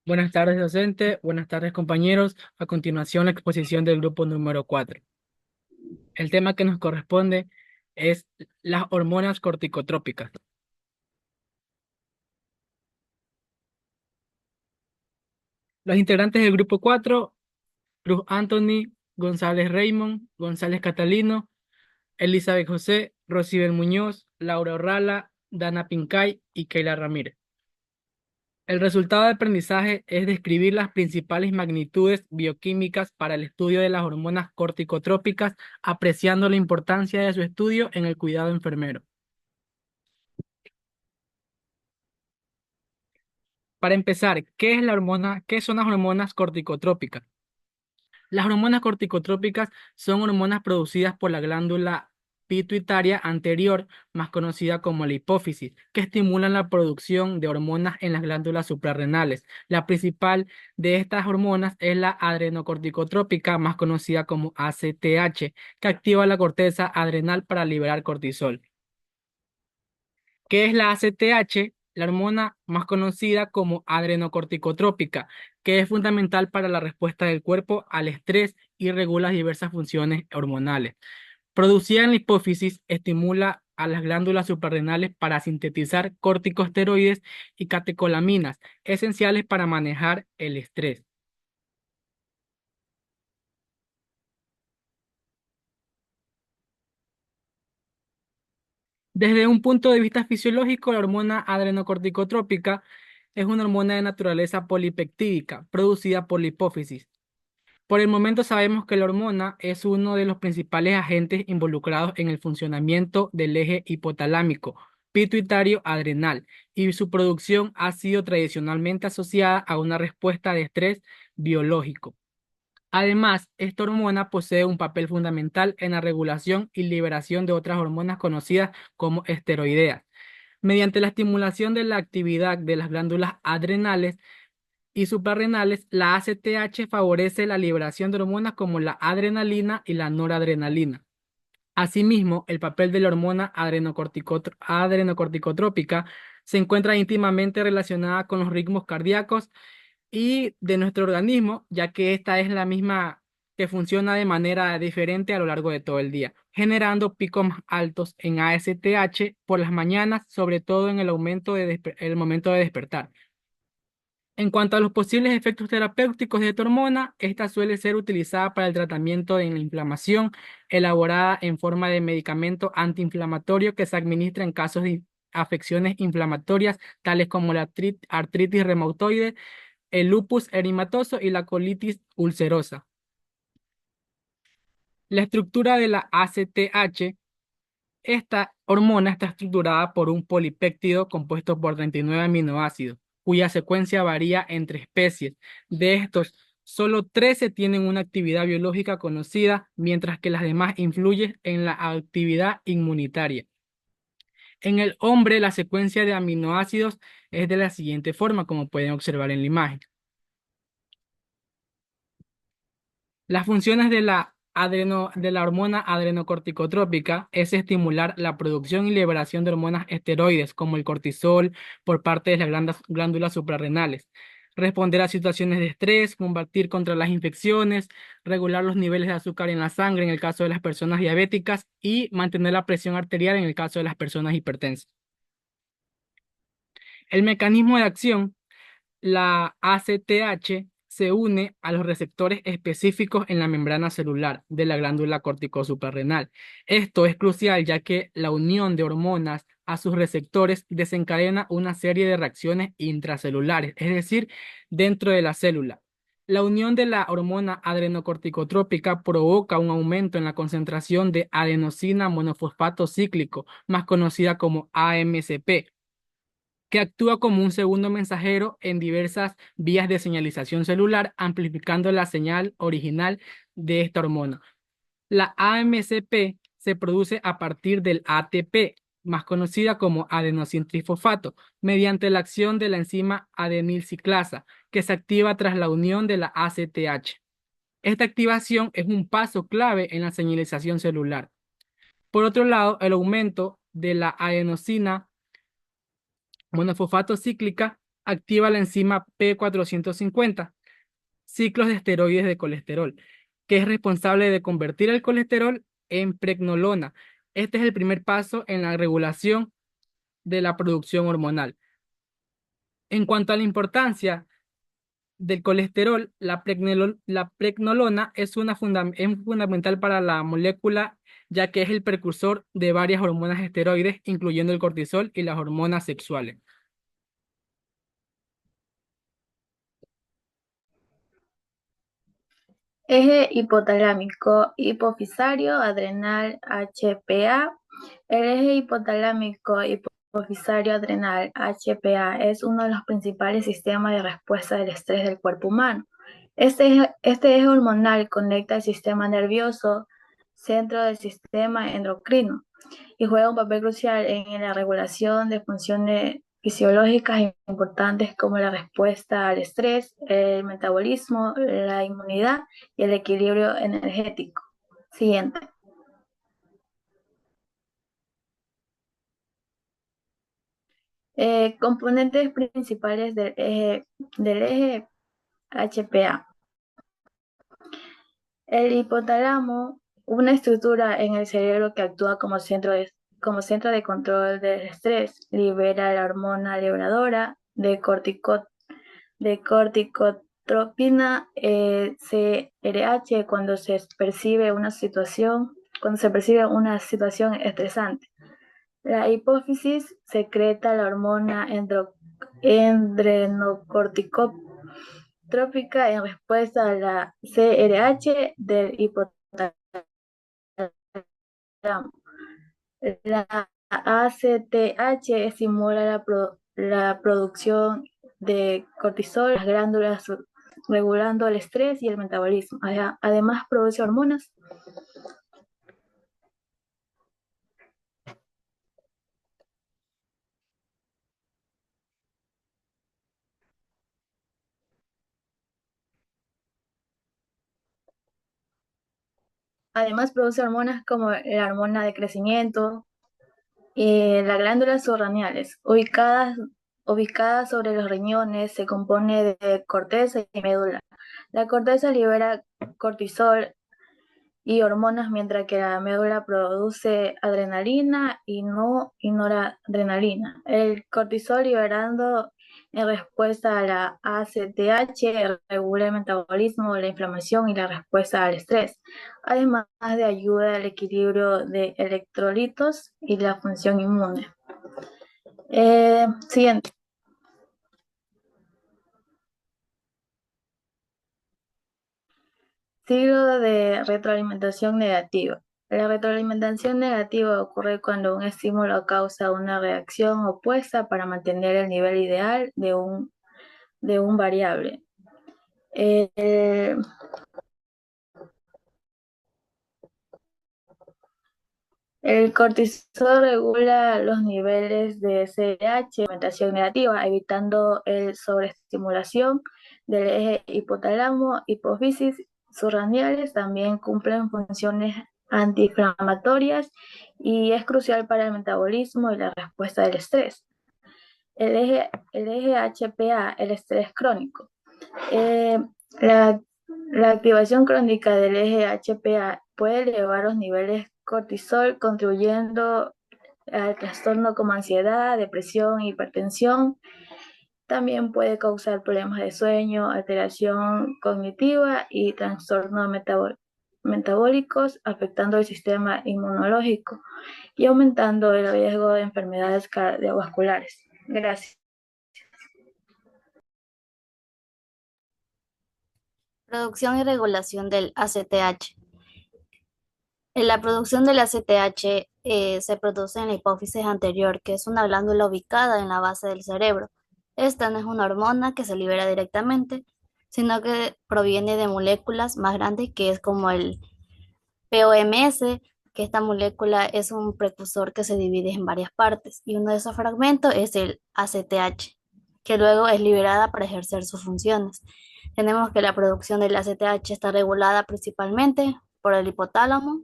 Buenas tardes, docente. Buenas tardes, compañeros. A continuación, la exposición del grupo número 4. El tema que nos corresponde es las hormonas corticotrópicas. Los integrantes del grupo 4: Cruz Anthony, González Raymond, González Catalino, Elizabeth José, Rosibel Muñoz, Laura Orrala, Dana Pincay y Keila Ramírez. El resultado de aprendizaje es describir las principales magnitudes bioquímicas para el estudio de las hormonas corticotrópicas, apreciando la importancia de su estudio en el cuidado enfermero. Para empezar, ¿qué son las hormonas corticotrópicas? Las hormonas corticotrópicas son hormonas producidas por la glándula pituitaria anterior, más conocida como la hipófisis, que estimulan la producción de hormonas en las glándulas suprarrenales. La principal de estas hormonas es la adrenocorticotrópica, más conocida como ACTH, que activa la corteza adrenal para liberar cortisol. ¿Qué es la ACTH? La hormona más conocida como adrenocorticotrópica, que es fundamental para la respuesta del cuerpo al estrés y regula diversas funciones hormonales. Producida en la hipófisis, estimula a las glándulas suprarrenales para sintetizar corticosteroides y catecolaminas, esenciales para manejar el estrés. Desde un punto de vista fisiológico, la hormona adrenocorticotrópica es una hormona de naturaleza polipeptídica, producida por la hipófisis. Por el momento sabemos que la hormona es uno de los principales agentes involucrados en el funcionamiento del eje hipotalámico, pituitario adrenal, y su producción ha sido tradicionalmente asociada a una respuesta de estrés biológico. Además, esta hormona posee un papel fundamental en la regulación y liberación de otras hormonas conocidas como esteroideas. Mediante la estimulación de la actividad de las glándulas adrenales y suprarrenales, la ACTH favorece la liberación de hormonas como la adrenalina y la noradrenalina. Asimismo, el papel de la hormona adrenocorticotrópica se encuentra íntimamente relacionada con los ritmos cardíacos y de nuestro organismo, ya que esta es la misma que funciona de manera diferente a lo largo de todo el día, generando picos más altos en ASTH por las mañanas, sobre todo en el momento de despertar. En cuanto a los posibles efectos terapéuticos de esta hormona, esta suele ser utilizada para el tratamiento de la inflamación, elaborada en forma de medicamento antiinflamatorio que se administra en casos de afecciones inflamatorias, tales como la artritis reumatoide, el lupus eritematoso y la colitis ulcerosa. La estructura de la ACTH. Esta hormona está estructurada por un polipéptido compuesto por 39 aminoácidos, cuya secuencia varía entre especies. De estos, solo 13 tienen una actividad biológica conocida, mientras que las demás influyen en la actividad inmunitaria. En el hombre, la secuencia de aminoácidos es de la siguiente forma, como pueden observar en la imagen. Las funciones de la hormona adrenocorticotrópica es estimular la producción y liberación de hormonas esteroides como el cortisol por parte de las glándulas suprarrenales, responder a situaciones de estrés, combatir contra las infecciones, regular los niveles de azúcar en la sangre en el caso de las personas diabéticas y mantener la presión arterial en el caso de las personas hipertensas. El mecanismo de acción. La ACTH se une a los receptores específicos en la membrana celular de la glándula corticosuprarrenal. Esto es crucial ya que la unión de hormonas a sus receptores desencadena una serie de reacciones intracelulares, es decir, dentro de la célula. La unión de la hormona adrenocorticotrópica provoca un aumento en la concentración de adenosina monofosfato cíclico, más conocida como AMCP, que actúa como un segundo mensajero en diversas vías de señalización celular, amplificando la señal original de esta hormona. La AMCP se produce a partir del ATP, más conocida como adenosintrifosfato, mediante la acción de la enzima adenilciclasa, que se activa tras la unión de la ACTH. Esta activación es un paso clave en la señalización celular. Por otro lado, el aumento de la adenosina monofosfato cíclica activa la enzima P450, ciclos de esteroides de colesterol, que es responsable de convertir el colesterol en pregnolona. Este es el primer paso en la regulación de la producción hormonal. En cuanto a la importancia del colesterol, la pregnolona es fundamental para la molécula, ya que es el precursor de varias hormonas esteroides, incluyendo el cortisol y las hormonas sexuales. Eje hipotalámico, hipofisario, adrenal, HPA. El eje hipotalámico, hipofisario, adrenal, HPA es uno de los principales sistemas de respuesta del estrés del cuerpo humano. Este eje hormonal conecta el sistema nervioso, centro del sistema endocrino, y juega un papel crucial en la regulación de funciones fisiológicas importantes como la respuesta al estrés, el metabolismo, la inmunidad y el equilibrio energético. Siguiente. Componentes principales del eje HPA. El hipotálamo, una estructura en el cerebro que actúa como centro de control del estrés, libera la hormona liberadora de corticotropina, CRH, cuando se percibe una situación estresante. La hipófisis secreta la hormona adrenocorticotrópica en respuesta a la CRH del hipotálamo. La ACTH estimula la producción de cortisol en las glándulas, regulando el estrés y el metabolismo. Además, produce hormonas. Además, produce hormonas como la hormona de crecimiento y las glándulas suprarrenales, ubicadas sobre los riñones, se compone de corteza y médula. La corteza libera cortisol y hormonas, mientras que la médula produce adrenalina y noradrenalina. El cortisol liberando en respuesta a la ACTH regula el metabolismo, la inflamación y la respuesta al estrés, además de ayuda al equilibrio de electrolitos y la función inmune. Siguiente. Ciclo de retroalimentación negativa. La retroalimentación negativa ocurre cuando un estímulo causa una reacción opuesta para mantener el nivel ideal de un variable. El, el cortisol regula los niveles de CRH, alimentación negativa, evitando el sobreestimulación del eje hipotálamo, hipófisis suprarrenales. También cumplen funciones antiinflamatorias y es crucial para el metabolismo y la respuesta del estrés. El eje HPA, el estrés crónico. Eh, la, la activación crónica del eje HPA puede elevar los niveles cortisol, contribuyendo al trastorno como ansiedad, depresión, hipertensión. También puede causar problemas de sueño, alteración cognitiva y trastornos metabólicos, afectando el sistema inmunológico y aumentando el riesgo de enfermedades cardiovasculares. Gracias. Producción y regulación del ACTH. La producción del ACTH se produce en la hipófisis anterior, que es una glándula ubicada en la base del cerebro. Esta no es una hormona que se libera directamente, sino que proviene de moléculas más grandes, que es como el POMS, que esta molécula es un precursor que se divide en varias partes, y uno de esos fragmentos es el ACTH, que luego es liberada para ejercer sus funciones. Tenemos que la producción del ACTH está regulada principalmente por el hipotálamo,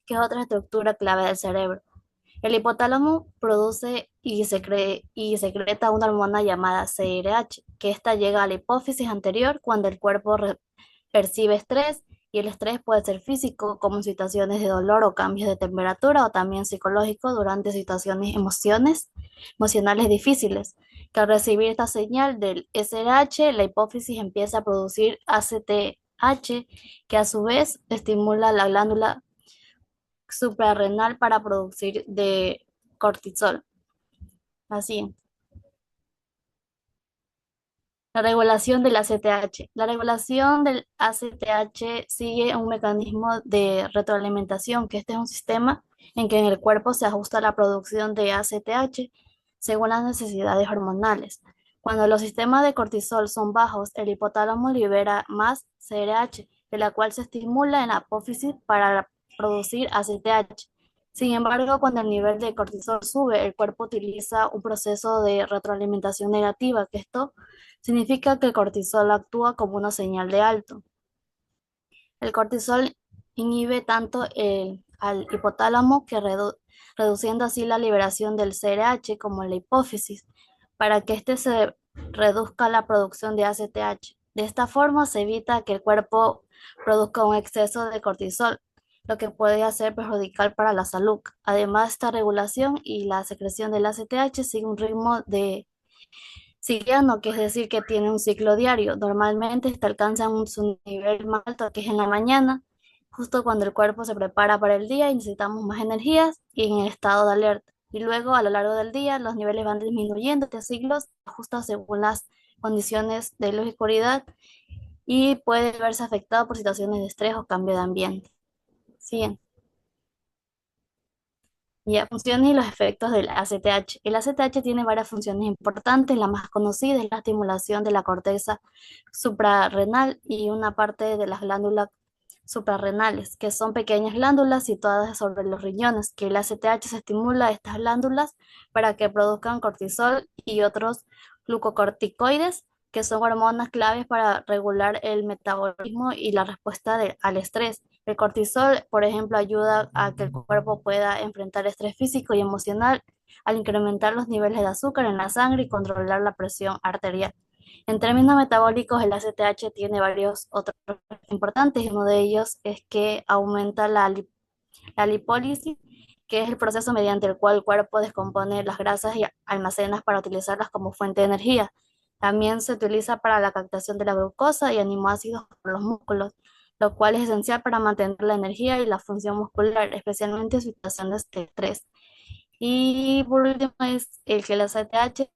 que es otra estructura clave del cerebro, El hipotálamo produce y secreta una hormona llamada CRH, que ésta llega a la hipófisis anterior cuando el cuerpo percibe estrés, y el estrés puede ser físico, como en situaciones de dolor o cambios de temperatura, o también psicológico durante emocionales difíciles. Que al recibir esta señal del SRH, la hipófisis empieza a producir ACTH, que a su vez estimula la glándula suprarrenal para producir de cortisol. Así. La regulación del ACTH. La regulación del ACTH sigue un mecanismo de retroalimentación, que este es un sistema en que en el cuerpo se ajusta la producción de ACTH según las necesidades hormonales. Cuando los sistemas de cortisol son bajos, el hipotálamo libera más CRH, de la cual se estimula en la apófisis para producir ACTH. Sin embargo, cuando el nivel de cortisol sube, el cuerpo utiliza un proceso de retroalimentación negativa, que esto significa que el cortisol actúa como una señal de alto. El cortisol inhibe tanto al hipotálamo que reduciendo así la liberación del CRH como en la hipófisis, para que éste se reduzca la producción de ACTH. De esta forma se evita que el cuerpo produzca un exceso de cortisol, lo que puede ser perjudicial para la salud. Además, esta regulación y la secreción del ACTH sigue un ritmo de circadiano, que es decir, que tiene un ciclo diario. Normalmente alcanza su nivel más alto, que es en la mañana, justo cuando el cuerpo se prepara para el día y necesitamos más energías y en el estado de alerta. Y luego, a lo largo del día, los niveles van disminuyendo. Este ciclo se ajusta según las condiciones de luz y oscuridad y puede verse afectado por situaciones de estrés o cambio de ambiente. Sí. Ya, funciones y los efectos del ACTH. El ACTH tiene varias funciones importantes. La más conocida es la estimulación de la corteza suprarrenal y una parte de las glándulas suprarrenales, que son pequeñas glándulas situadas sobre los riñones, que el ACTH se estimula a estas glándulas para que produzcan cortisol y otros glucocorticoides, que son hormonas claves para regular el metabolismo y la respuesta al estrés. El cortisol, por ejemplo, ayuda a que el cuerpo pueda enfrentar estrés físico y emocional al incrementar los niveles de azúcar en la sangre y controlar la presión arterial. En términos metabólicos, el ACTH tiene varios otros importantes, y uno de ellos es que aumenta la lipólisis, que es el proceso mediante el cual el cuerpo descompone las grasas y almacenas para utilizarlas como fuente de energía. También se utiliza para la captación de la glucosa y aminoácidos por los músculos, lo cual es esencial para mantener la energía y la función muscular, especialmente en situaciones de estrés. Y por último es el que el ACTH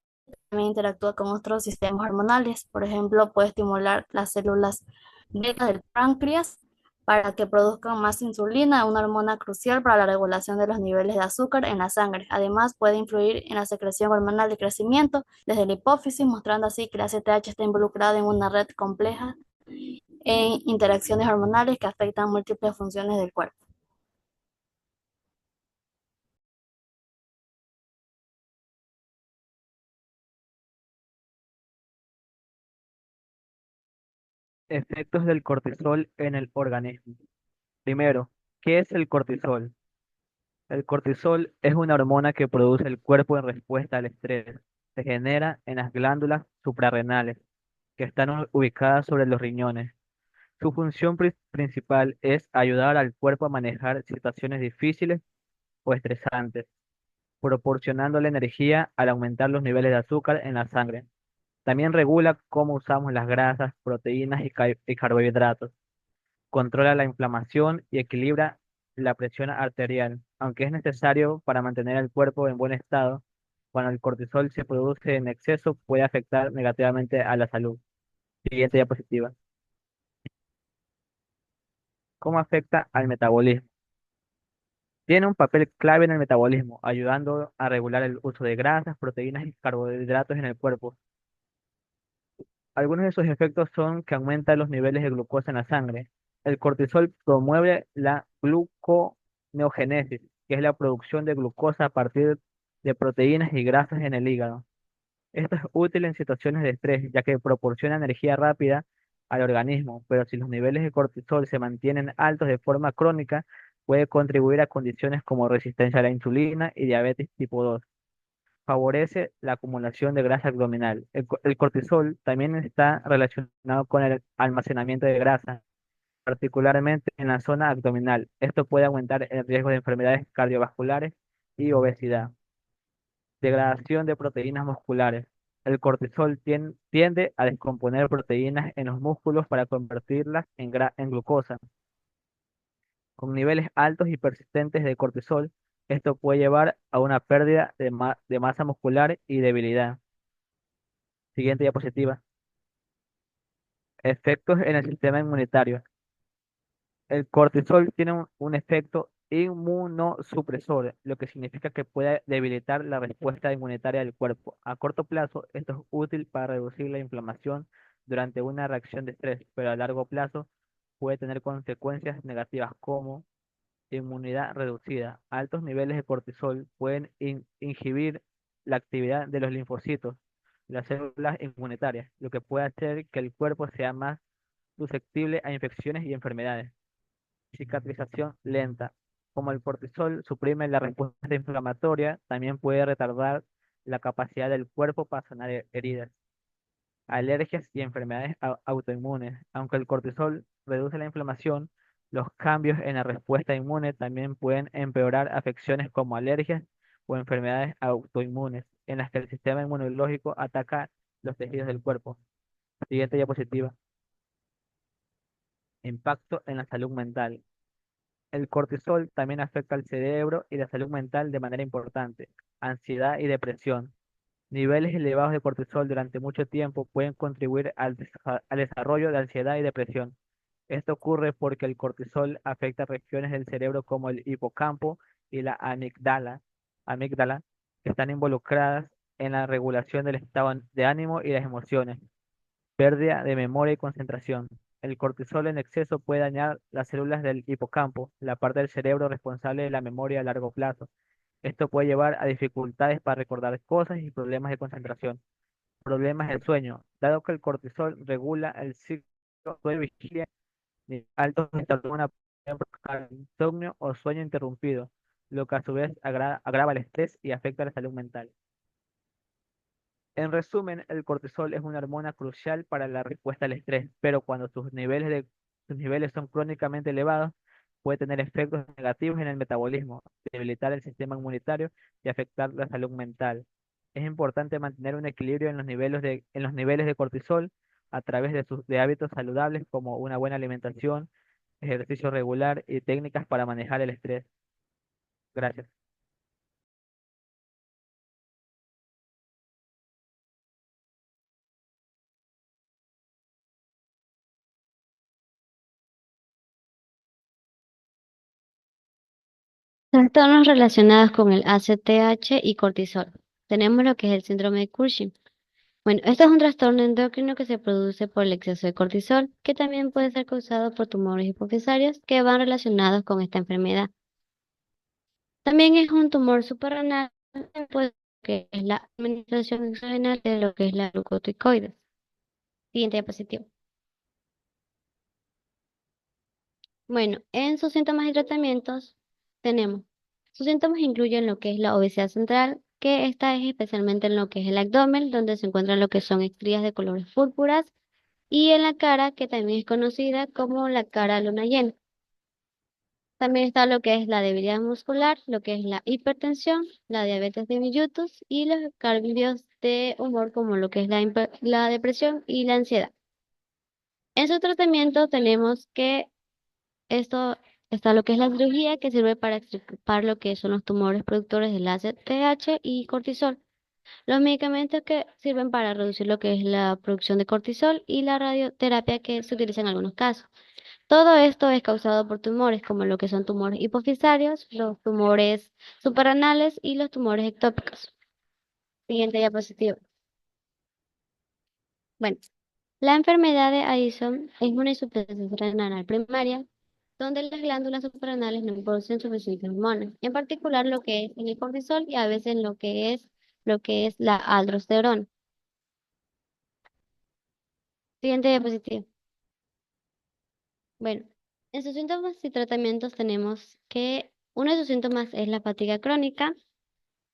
también interactúa con otros sistemas hormonales. Por ejemplo, puede estimular las células beta del páncreas para que produzcan más insulina, una hormona crucial para la regulación de los niveles de azúcar en la sangre. Además, puede influir en la secreción hormonal de crecimiento desde la hipófisis, mostrando así que la CTH está involucrada en una red compleja en interacciones hormonales que afectan múltiples funciones del cuerpo. Efectos del cortisol en el organismo. Primero, ¿qué es el cortisol? El cortisol es una hormona que produce el cuerpo en respuesta al estrés. Se genera en las glándulas suprarrenales, que están ubicadas sobre los riñones. Su función principal es ayudar al cuerpo a manejar situaciones difíciles o estresantes, proporcionándole energía al aumentar los niveles de azúcar en la sangre. También regula cómo usamos las grasas, proteínas y carbohidratos. Controla la inflamación y equilibra la presión arterial, aunque es necesario para mantener el cuerpo en buen estado. Cuando el cortisol se produce en exceso, puede afectar negativamente a la salud. Siguiente diapositiva. ¿Cómo afecta al metabolismo? Tiene un papel clave en el metabolismo, ayudando a regular el uso de grasas, proteínas y carbohidratos en el cuerpo. Algunos de sus efectos son que aumenta los niveles de glucosa en la sangre. El cortisol promueve la gluconeogénesis, que es la producción de glucosa a partir de proteínas y grasas en el hígado. Esto es útil en situaciones de estrés, ya que proporciona energía rápida al organismo, pero si los niveles de cortisol se mantienen altos de forma crónica, Puede contribuir a condiciones como resistencia a la insulina y diabetes tipo 2. Favorece la acumulación de grasa abdominal. El cortisol también está relacionado con el almacenamiento de grasa, particularmente en la zona abdominal. Esto puede aumentar el riesgo de enfermedades cardiovasculares y obesidad. Degradación de proteínas musculares. El cortisol tiende a descomponer proteínas en los músculos para convertirlas en glucosa. Con niveles altos y persistentes de cortisol, esto puede llevar a una pérdida de masa muscular y debilidad. Siguiente diapositiva. Efectos en el sistema inmunitario. El cortisol tiene un efecto inmunosupresor, lo que significa que puede debilitar la respuesta inmunitaria del cuerpo. A corto plazo, esto es útil para reducir la inflamación durante una reacción de estrés, pero a largo plazo puede tener consecuencias negativas como inmunidad reducida. Altos niveles de cortisol pueden inhibir la actividad de los linfocitos, las células inmunitarias, lo que puede hacer que el cuerpo sea más susceptible a infecciones y enfermedades. Cicatrización lenta. Como el cortisol suprime la respuesta inflamatoria, también puede retardar la capacidad del cuerpo para sanar heridas. Alergias y enfermedades autoinmunes. Aunque el cortisol reduce la inflamación, los cambios en la respuesta inmune también pueden empeorar afecciones como alergias o enfermedades autoinmunes, en las que el sistema inmunológico ataca los tejidos del cuerpo. Siguiente diapositiva. Impacto en la salud mental. El cortisol también afecta al cerebro y la salud mental de manera importante. Ansiedad y depresión. Niveles elevados de cortisol durante mucho tiempo pueden contribuir al desarrollo de ansiedad y depresión. Esto ocurre porque el cortisol afecta regiones del cerebro como el hipocampo y la amígdala, que están involucradas en la regulación del estado de ánimo y las emociones. Pérdida de memoria y concentración. El cortisol en exceso puede dañar las células del hipocampo, la parte del cerebro responsable de la memoria a largo plazo. Esto puede llevar a dificultades para recordar cosas y problemas de concentración. Problemas del sueño. Dado que el cortisol regula el ciclo de vigilia, niveles altos de testosterona pueden provocar insomnio o sueño interrumpido, lo que a su vez agrava el estrés y afecta la salud mental. En resumen, el cortisol es una hormona crucial para la respuesta al estrés, pero cuando sus niveles son crónicamente elevados, puede tener efectos negativos en el metabolismo, debilitar el sistema inmunitario y afectar la salud mental. Es importante mantener un equilibrio en los niveles de cortisol a través de hábitos saludables como una buena alimentación, ejercicio regular y técnicas para manejar el estrés. Gracias. Trastornos relacionados con el ACTH y cortisol. Tenemos lo que es el síndrome de Cushing. Bueno, este es un trastorno endocrino que se produce por el exceso de cortisol, que también puede ser causado por tumores hipofisarios que van relacionados con esta enfermedad. También es un tumor suprarrenal, pues, que es la administración exogenal de lo que es la glucocorticoides. Siguiente diapositiva. Bueno, en sus síntomas y tratamientos tenemos. Sus síntomas incluyen lo que es la obesidad central, que esta es especialmente en lo que es el abdomen, donde se encuentran lo que son estrías de colores púrpuras, y en la cara, que también es conocida como la cara luna llena. También está lo que es la debilidad muscular, lo que es la hipertensión, la diabetes de mellitus y los cambios de humor como lo que es la depresión y la ansiedad. En su tratamiento tenemos que esto está lo que es la cirugía, que sirve para extirpar lo que son los tumores productores del ACTH y cortisol. Los medicamentos que sirven para reducir lo que es la producción de cortisol y la radioterapia que se utiliza en algunos casos. Todo esto es causado por tumores, como lo que son tumores hipofisarios, los tumores suprarrenales y los tumores ectópicos. Siguiente diapositiva. Bueno, la enfermedad de Addison es una insuficiencia renal primaria donde las glándulas suprarrenales no producen suficientes hormonas, en particular lo que es el cortisol y a veces lo que es la aldosterona. Siguiente diapositiva. Bueno, En sus síntomas y tratamientos tenemos que uno de sus síntomas es la fatiga crónica,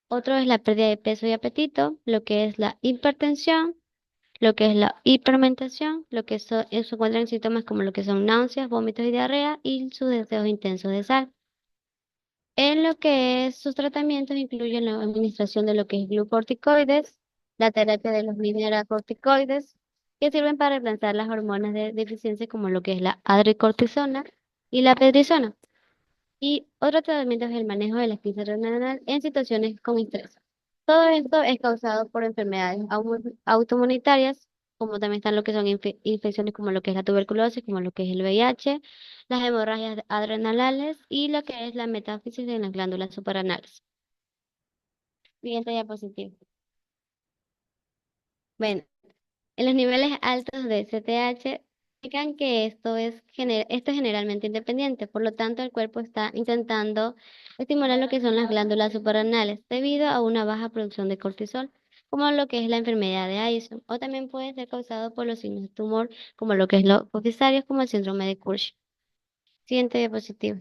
otro es la pérdida de peso y apetito, lo que es la hipertensión, lo que es la hipermentación, lo que se encuentran síntomas como lo que son náuseas, vómitos y diarrea y sus deseos intensos de sal. En lo que es sus tratamientos incluyen la administración de lo que es glucocorticoides, la terapia de los mineralocorticoides, que sirven para reemplazar las hormonas de deficiencia como lo que es la adricortisona y la prednisona. Y otro tratamiento es el manejo del esfínter renal en situaciones con estrés. Todo esto es causado por enfermedades autoinmunitarias, como también están lo que son infecciones como lo que es la tuberculosis, como lo que es el VIH, las hemorragias adrenales y lo que es la metáfisis en las glándulas suprarrenales. Siguiente diapositiva. Bueno, en los niveles altos de CTH, indican que esto es generalmente independiente, por lo tanto el cuerpo está intentando estimular lo que son las glándulas suprarrenales debido a una baja producción de cortisol, como lo que es la enfermedad de Addison, o también puede ser causado por los signos de tumor, como lo que es los cocicarios, como el síndrome de Cushing. Siguiente diapositiva.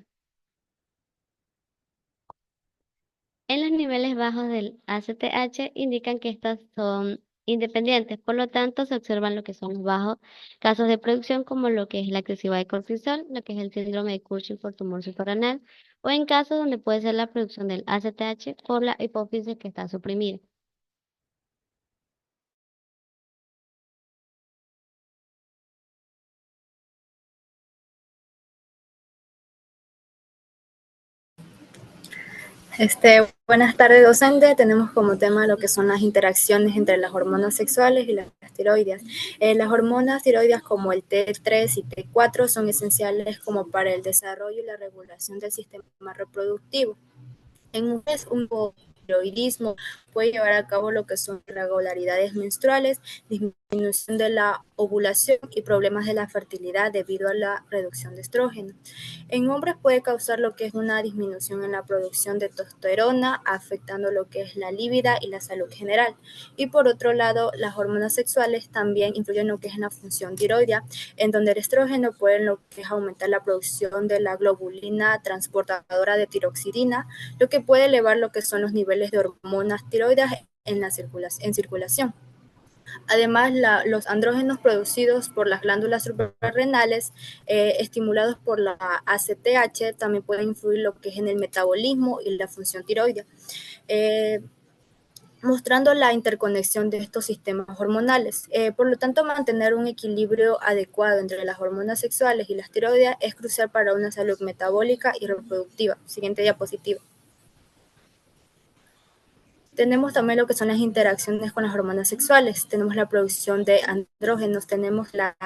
En los niveles bajos del ACTH indican que estas son independientes, por lo tanto se observan lo que son los bajos casos de producción como lo que es la excesiva de cortisol, lo que es el síndrome de Cushing por tumor suprarrenal, o en casos donde puede ser la producción del ACTH por la hipófisis que está suprimida. Buenas tardes, docente. Tenemos como tema lo que son las interacciones entre las hormonas sexuales y las tiroides. Las hormonas tiroides como el T3 y T4 son esenciales como para el desarrollo y la regulación del sistema reproductivo. En mujeres, un hipotiroidismo puede llevar a cabo lo que son irregularidades menstruales, disminución de la ovulación y problemas de la fertilidad debido a la reducción de estrógeno. En hombres puede causar lo que es una disminución en la producción de testosterona, afectando lo que es la libido y la salud general. Y por otro lado, las hormonas sexuales también influyen en lo que es en la función tiroidea, en donde el estrógeno puede lo que es aumentar la producción de la globulina transportadora de tiroxidina, lo que puede elevar lo que son los niveles de hormonas tiroides en circulación. Además, los andrógenos producidos por las glándulas suprarrenales, estimulados por la ACTH, también pueden influir lo que es en el metabolismo y la función tiroidea, mostrando la interconexión de estos sistemas hormonales. Por lo tanto, mantener un equilibrio adecuado entre las hormonas sexuales y las tiroideas es crucial para una salud metabólica y reproductiva. Siguiente diapositiva. Tenemos también lo que son las interacciones con las hormonas sexuales. Tenemos la producción de andrógenos, tenemos la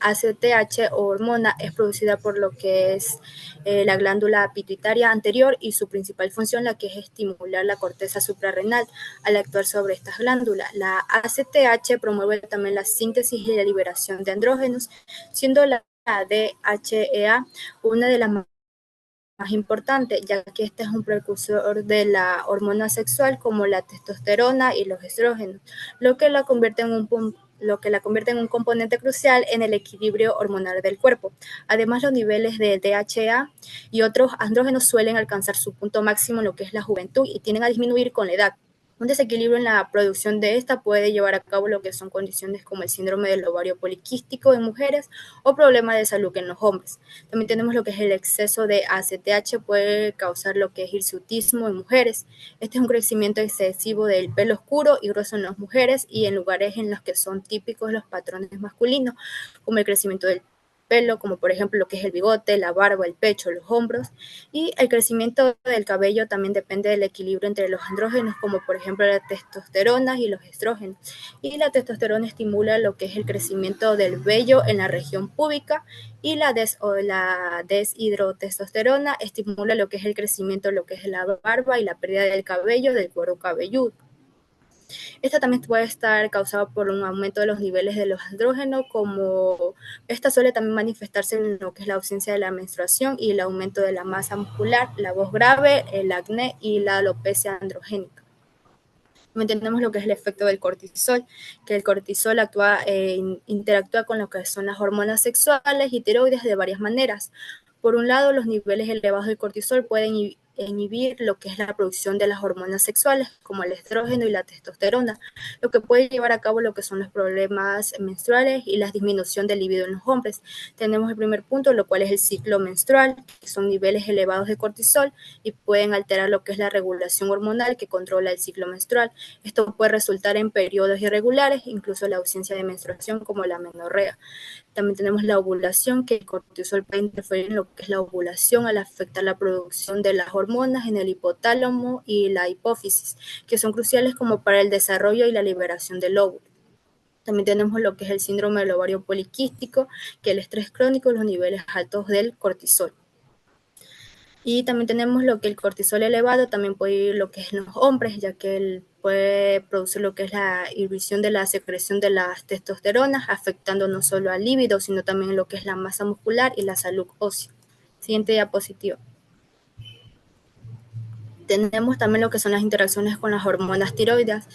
ACTH o hormona, es producida por lo que es la glándula pituitaria anterior y su principal función, la que es estimular la corteza suprarrenal al actuar sobre estas glándulas. La ACTH promueve también la síntesis y la liberación de andrógenos, siendo la DHEA una de las más importante, ya que este es un precursor de la hormona sexual como la testosterona y los estrógenos, lo que la convierte en un componente crucial en el equilibrio hormonal del cuerpo. Además, los niveles de DHA y otros andrógenos suelen alcanzar su punto máximo en lo que es la juventud y tienden a disminuir con la edad. Un desequilibrio en la producción de esta puede llevar a cabo lo que son condiciones como el síndrome del ovario poliquístico en mujeres o problemas de salud en los hombres. También tenemos lo que es el exceso de ACTH, puede causar lo que es hirsutismo en mujeres. Este es un crecimiento excesivo del pelo oscuro y grueso en las mujeres y en lugares en los que son típicos los patrones masculinos, como el crecimiento del pelo, como por ejemplo lo que es el bigote, la barba, el pecho, los hombros, y el crecimiento del cabello también depende del equilibrio entre los andrógenos, como por ejemplo la testosterona y los estrógenos. Y la testosterona estimula lo que es el crecimiento del vello en la región púbica y la deshidrotestosterona estimula lo que es el crecimiento de lo que es la barba y la pérdida del cabello del cuero cabelludo. Esta también puede estar causada por un aumento de los niveles de los andrógenos, como esta suele también manifestarse en lo que es la ausencia de la menstruación y el aumento de la masa muscular, la voz grave, el acné y la alopecia androgénica. Entendemos lo que es el efecto del cortisol, que el cortisol interactúa con lo que son las hormonas sexuales y tiroides de varias maneras. Por un lado, los niveles elevados de cortisol pueden inhibir lo que es la producción de las hormonas sexuales, como el estrógeno y la testosterona, lo que puede llevar a cabo lo que son los problemas menstruales y la disminución del libido en los hombres. Tenemos el primer punto, lo cual es el ciclo menstrual, que son niveles elevados de cortisol y pueden alterar lo que es la regulación hormonal que controla el ciclo menstrual. Esto puede resultar en periodos irregulares, incluso la ausencia de menstruación como la menorrea. También tenemos la ovulación, que el cortisol puede interferir en lo que es la ovulación al afectar la producción de las hormonas en el hipotálamo y la hipófisis, que son cruciales como para el desarrollo y la liberación del óvulo. También tenemos lo que es el síndrome del ovario poliquístico, que el estrés crónico y los niveles altos del cortisol. Y también tenemos lo que el cortisol elevado también puede ir lo que es en los hombres, ya que él puede producir lo que es la inhibición de la secreción de las testosteronas, afectando no solo al líbido, sino también lo que es la masa muscular y la salud ósea. Siguiente diapositiva. Tenemos también lo que son las interacciones con las hormonas tiroides.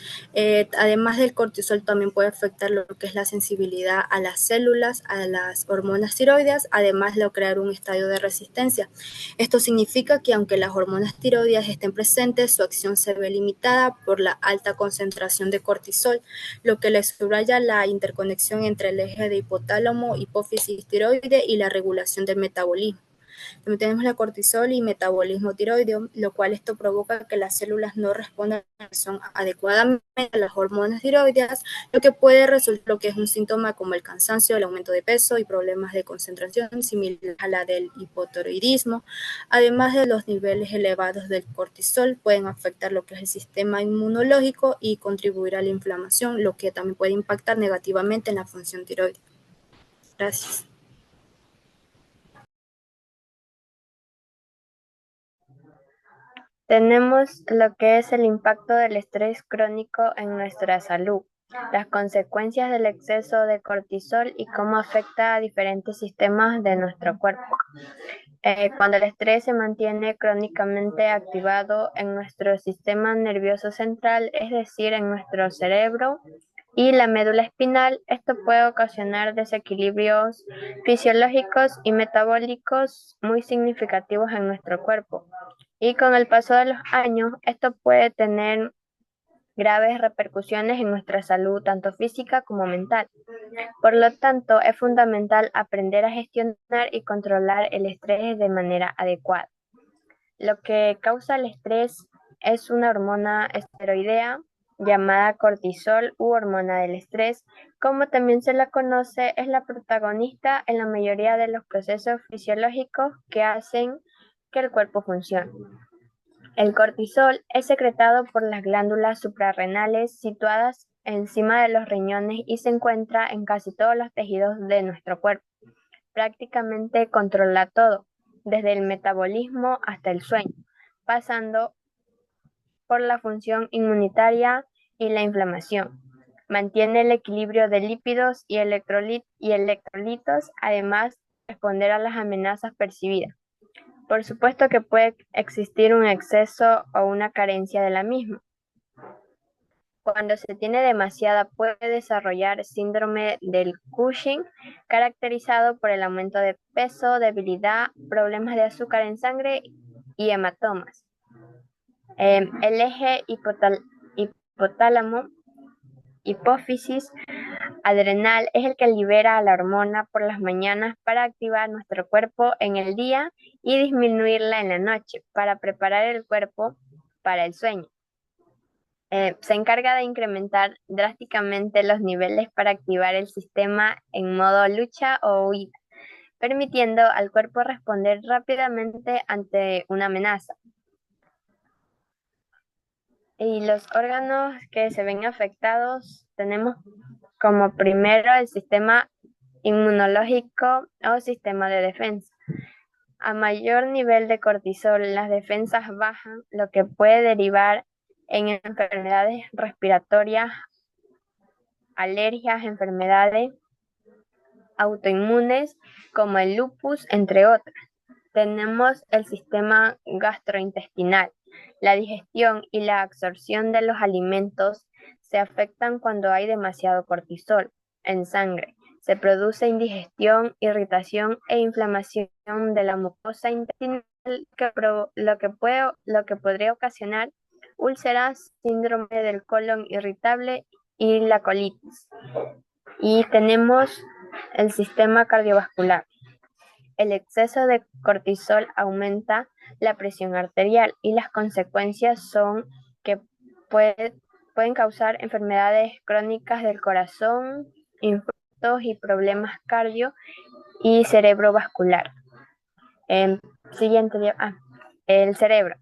Además del cortisol, también puede afectar lo que es la sensibilidad a las células, a las hormonas tiroides, además de crear un estadio de resistencia. Esto significa que aunque las hormonas tiroides estén presentes, su acción se ve limitada por la alta concentración de cortisol, lo que les subraya la interconexión entre el eje de hipotálamo, hipófisis tiroide y la regulación del metabolismo. También tenemos la cortisol y metabolismo tiroideo, lo cual esto provoca que las células no respondan adecuadamente a las hormonas tiroideas, lo que puede resultar lo que es un síntoma como el cansancio, el aumento de peso y problemas de concentración similar a la del hipotiroidismo. Además de los niveles elevados del cortisol pueden afectar lo que es el sistema inmunológico y contribuir a la inflamación, lo que también puede impactar negativamente en la función tiroidea. Gracias. Tenemos lo que es el impacto del estrés crónico en nuestra salud, las consecuencias del exceso de cortisol y cómo afecta a diferentes sistemas de nuestro cuerpo. Cuando el estrés se mantiene crónicamente activado en nuestro sistema nervioso central, es decir, en nuestro cerebro y la médula espinal, esto puede ocasionar desequilibrios fisiológicos y metabólicos muy significativos en nuestro cuerpo. Y con el paso de los años, esto puede tener graves repercusiones en nuestra salud, tanto física como mental. Por lo tanto, es fundamental aprender a gestionar y controlar el estrés de manera adecuada. Lo que causa el estrés es una hormona esteroidea llamada cortisol u hormona del estrés, como también se la conoce, es la protagonista en la mayoría de los procesos fisiológicos que hacen que el cuerpo funcione. El cortisol es secretado por las glándulas suprarrenales situadas encima de los riñones y se encuentra en casi todos los tejidos de nuestro cuerpo. Prácticamente controla todo, desde el metabolismo hasta el sueño, pasando por la función inmunitaria y la inflamación. Mantiene el equilibrio de lípidos y electrolitos, además de responder a las amenazas percibidas. Por supuesto que puede existir un exceso o una carencia de la misma. Cuando se tiene demasiada puede desarrollar síndrome del Cushing, caracterizado por el aumento de peso, debilidad, problemas de azúcar en sangre y hematomas. El eje hipotálamo, hipófisis adrenal es el que libera a la hormona por las mañanas para activar nuestro cuerpo en el día y disminuirla en la noche para preparar el cuerpo para el sueño. Se encarga de incrementar drásticamente los niveles para activar el sistema en modo lucha o huida, permitiendo al cuerpo responder rápidamente ante una amenaza. Y los órganos que se ven afectados tenemos como primero el sistema inmunológico o sistema de defensa. A mayor nivel de cortisol, las defensas bajan, lo que puede derivar en enfermedades respiratorias, alergias, enfermedades autoinmunes como el lupus, entre otras. Tenemos el sistema gastrointestinal. La digestión y la absorción de los alimentos se afectan cuando hay demasiado cortisol en sangre. Se produce indigestión, irritación e inflamación de la mucosa intestinal lo que podría ocasionar úlceras, síndrome del colon irritable y la colitis. Y tenemos el sistema cardiovascular. El exceso de cortisol aumenta la presión arterial y las consecuencias son que pueden causar enfermedades crónicas del corazón, infartos y problemas cardio y cerebrovascular. Siguiente, el cerebro.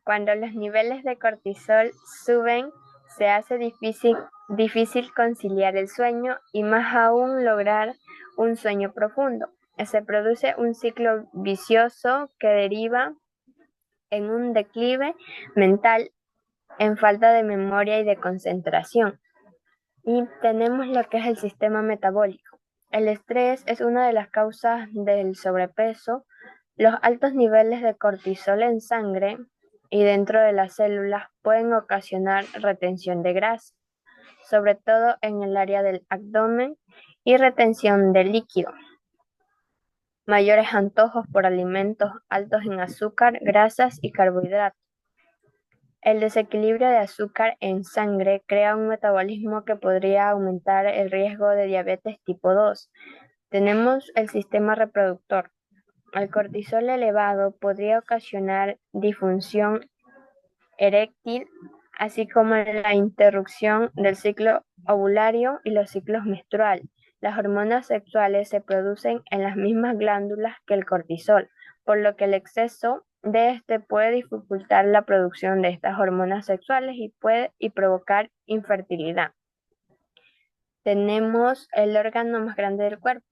Cuando los niveles de cortisol suben, se hace difícil conciliar el sueño y más aún lograr un sueño profundo. Se produce un ciclo vicioso que deriva en un declive mental, en falta de memoria y de concentración. Y tenemos lo que es el sistema metabólico. El estrés es una de las causas del sobrepeso. Los altos niveles de cortisol en sangre y dentro de las células pueden ocasionar retención de grasa, sobre todo en el área del abdomen, y retención de líquido. Mayores antojos por alimentos altos en azúcar, grasas y carbohidratos. El desequilibrio de azúcar en sangre crea un metabolismo que podría aumentar el riesgo de diabetes tipo 2. Tenemos el sistema reproductor. El cortisol elevado podría ocasionar disfunción eréctil, así como la interrupción del ciclo ovulario y los ciclos menstruales. Las hormonas sexuales se producen en las mismas glándulas que el cortisol, por lo que el exceso de este puede dificultar la producción de estas hormonas sexuales y provocar infertilidad. Tenemos el órgano más grande del cuerpo,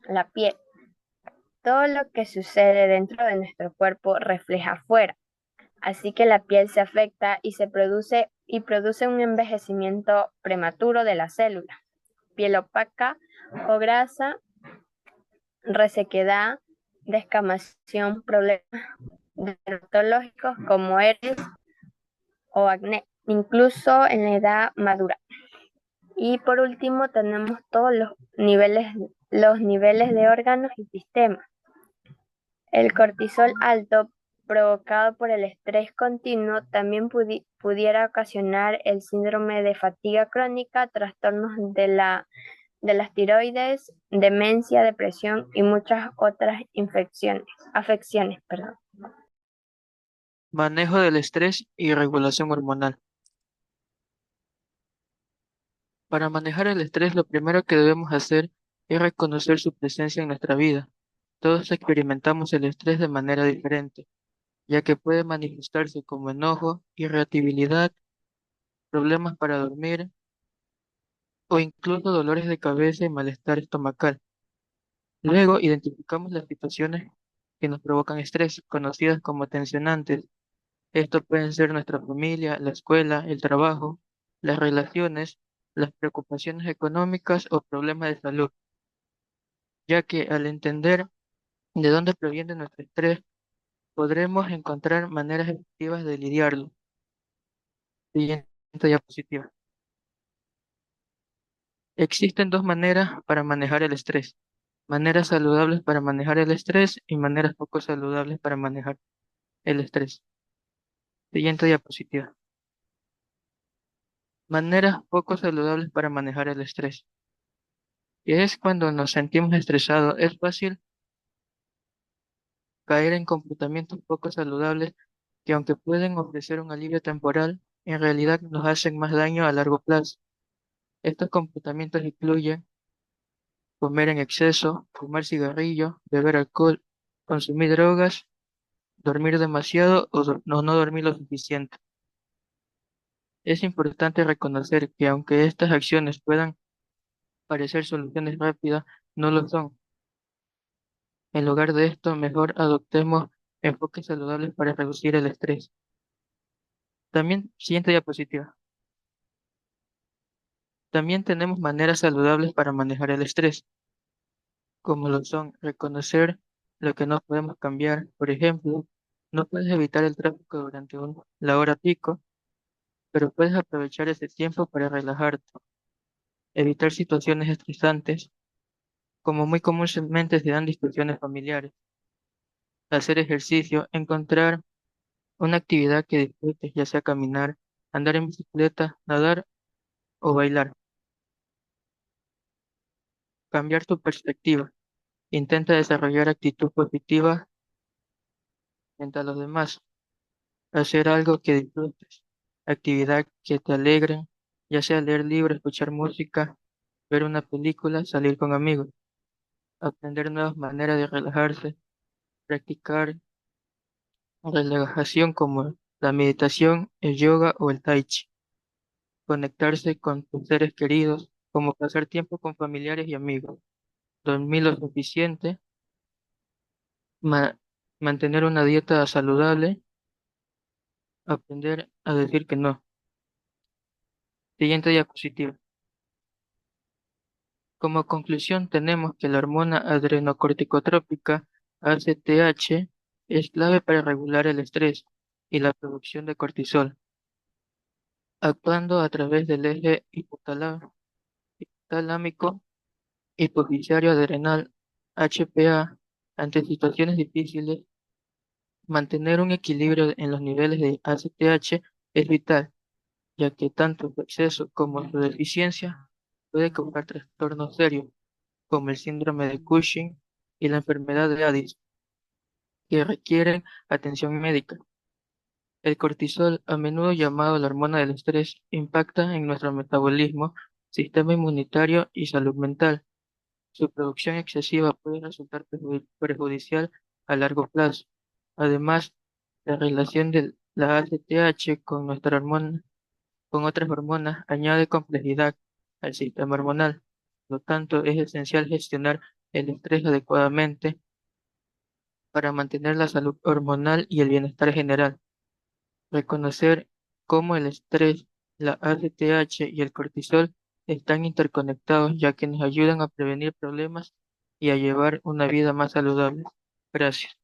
la piel. Todo lo que sucede dentro de nuestro cuerpo refleja afuera. Así que la piel se afecta y produce un envejecimiento prematuro de la célula. Piel opaca o grasa, resequedad, descamación, problemas dermatológicos como eris o acné, incluso en la edad madura. Y por último tenemos todos los niveles de órganos y sistemas. El cortisol alto provocado por el estrés continuo también pudiera ocasionar el síndrome de fatiga crónica, trastornos de las tiroides, demencia, depresión y muchas otras afecciones. Manejo del estrés y regulación hormonal. Para manejar el estrés, lo primero que debemos hacer es reconocer su presencia en nuestra vida. Todos experimentamos el estrés de manera diferente, ya que puede manifestarse como enojo, irritabilidad, problemas para dormir o incluso dolores de cabeza y malestar estomacal. Luego identificamos las situaciones que nos provocan estrés, conocidas como tensionantes. Esto pueden ser nuestra familia, la escuela, el trabajo, las relaciones, las preocupaciones económicas o problemas de salud, ya que al entender de dónde proviene nuestro estrés, podremos encontrar maneras efectivas de lidiarlo. Siguiente diapositiva. Existen dos maneras para manejar el estrés: maneras saludables para manejar el estrés y maneras poco saludables para manejar el estrés. Siguiente diapositiva. Maneras poco saludables para manejar el estrés. Que es cuando nos sentimos estresados. Es fácil caer en comportamientos poco saludables que, aunque pueden ofrecer un alivio temporal, en realidad nos hacen más daño a largo plazo. Estos comportamientos incluyen comer en exceso, fumar cigarrillo, beber alcohol, consumir drogas, dormir demasiado o no dormir lo suficiente. Es importante reconocer que, aunque estas acciones puedan parecer soluciones rápidas, no lo son. En lugar de esto, mejor adoptemos enfoques saludables para reducir el estrés. También, siguiente diapositiva. También tenemos maneras saludables para manejar el estrés, como lo son reconocer lo que no podemos cambiar. Por ejemplo, no puedes evitar el tráfico durante la hora pico, pero puedes aprovechar ese tiempo para relajarte, evitar situaciones estresantes como muy comúnmente se dan discusiones familiares. Hacer ejercicio, encontrar una actividad que disfrutes, ya sea caminar, andar en bicicleta, nadar o bailar. Cambiar tu perspectiva. Intenta desarrollar actitud positiva frente a los demás. Hacer algo que disfrutes. Actividad que te alegren, ya sea leer libros, escuchar música, ver una película, salir con amigos. Aprender nuevas maneras de relajarse. Practicar relajación como la meditación, el yoga o el tai chi. Conectarse con tus seres queridos, como pasar tiempo con familiares y amigos. Dormir lo suficiente, ma- mantener una dieta saludable, aprender a decir que no. Siguiente diapositiva. Como conclusión tenemos que la hormona adrenocorticotrópica, ACTH, es clave para regular el estrés y la producción de cortisol, actuando a través del eje hipotalámico hipoficiario adrenal, HPA. Ante situaciones difíciles, mantener un equilibrio en los niveles de ACTH es vital, ya que tanto su exceso como su deficiencia puede causar trastornos serios, como el síndrome de Cushing y la enfermedad de Addis, que requieren atención médica. El cortisol, a menudo llamado la hormona del estrés, impacta en nuestro metabolismo, sistema inmunitario y salud mental. Su producción excesiva puede resultar perjudicial a largo plazo. Además, la relación de la ACTH con nuestra hormona, con otras hormonas, añade complejidad al sistema hormonal. Por lo tanto, es esencial gestionar el estrés adecuadamente para mantener la salud hormonal y el bienestar general. Reconocer cómo el estrés, la ACTH y el cortisol están interconectados, ya que nos ayudan a prevenir problemas y a llevar una vida más saludable. Gracias.